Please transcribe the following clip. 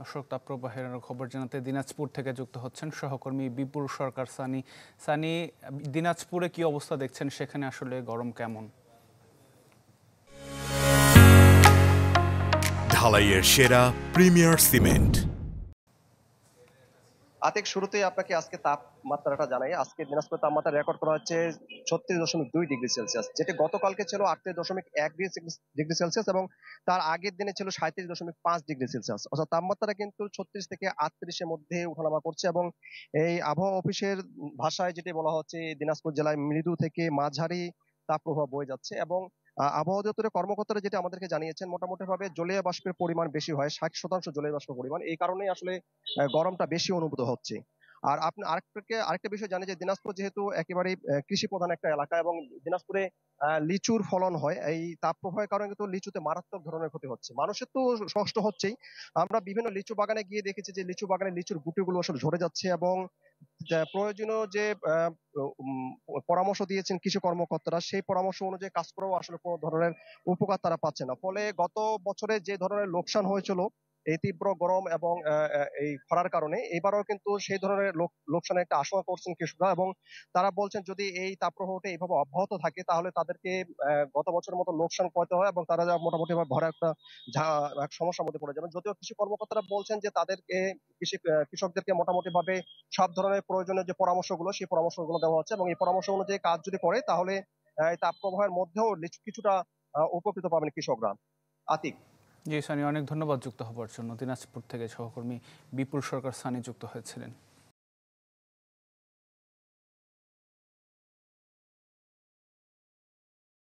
অশোক তাপপ্রবাহের খবর জানাতে দিনাজপুর থেকে যুক্ত হচ্ছেন সহকর্মী বিপুল সরকার সানি। সানি, দিনাজপুরে কি অবস্থা দেখছেন? সেখানে আসলে গরম কেমন? ঢালাইয়ের সেরা প্রিমিয়ার সিমেন্ট। আতিক, শুরুতেই আপনাকে আজকে তাপমাত্রাটা জানাই। আজকে দিনাজপুর তাপমাত্রা রেকর্ড করা হচ্ছে 36.2 ডিগ্রি সেলসিয়াস, যেটি গতকালকে ছিল 38.1 ডিগ্রি সেলসিয়াস এবং তার আগের দিনে ছিল 37.5 ডিগ্রি সেলসিয়াস। অর্থাৎ তাপমাত্রা কিন্তু 36 থেকে 38-এর মধ্যে উঠানামা করছে এবং এই আবহাওয়া অফিসের ভাষায় যেটি বলা হচ্ছে, দিনাজপুর জেলায় মৃদু থেকে মাঝারি তাপপ্রবাহ বয়ে যাচ্ছে এবং আবহাওয়া দপ্তরের কর্মকর্তারা যেটা আমাদেরকে জানিয়েছেন, মোটামুটি ভাবে জলীয় বাষ্পের পরিমাণ বেশি হয়, 60% জলীয় বাষ্প পরিমাণ। এই কারণেই আসলে গরমটা বেশি অনুভূত হচ্ছে। আর আপনি আরেকটা বিষয় জানেন যে দিনাজপুর যেহেতু একেবারে কৃষি প্রধান একটা এলাকা এবং দিনাজপুরে লিচুর ফলন হয়, এই তাপপ্রবাহের কারণে কিন্তু লিচুতে মারাত্মক ধরনের ক্ষতি হচ্ছে। মানুষের তো কষ্ট হচ্ছেই, আমরা বিভিন্ন লিচু বাগানে গিয়ে দেখেছি যে লিচু বাগানে লিচুর গুটিগুলো আসলে ঝরে যাচ্ছে এবং প্রয়োজনীয় যে উম, পরামর্শ দিয়েছেন কৃষি কর্মকর্তারা, সেই পরামর্শ অনুযায়ী কাজ করেও আসলে কোনো ধরনের উপকার তারা পাচ্ছে না। ফলে গত বছরে যে ধরনের লোকসান হয়েছিল এই তীব্র গরম এবং এই খরার কারণে, এবারও কিন্তু সেই ধরনের লোকসানের একটা আশঙ্কা করছেন কৃষকরা এবং তারা বলছেন যদি এই তাপপ্রবাহটা এইভাবে অব্যাহত থাকে তাহলে তাদেরকে গত বছরের মতো লোকসান করতে হয় এবং তারা মোটামুটি ভরা একটা এক সমস্যার মধ্যে পড়ে যাবেন। যদিও কৃষি কর্মকর্তারা বলছেন যে তাদেরকে কৃষকদেরকে মোটামুটি ভাবে সব ধরনের প্রয়োজনীয় যে পরামর্শগুলো, সেই পরামর্শগুলো দেওয়া হচ্ছে এবং এই পরামর্শ অনুযায়ী কাজ যদি করে তাহলে এই তাপপ্রবাহের মধ্যেও কিছুটা উপকৃত পাবেন কৃষকরা। আতিক। জি সানি, অনেক ধন্যবাদ যুক্ত হবার জন্য। দিনাজপুর থেকে সহকর্মী বিপুল সরকার সানি যুক্ত হয়েছিলেন।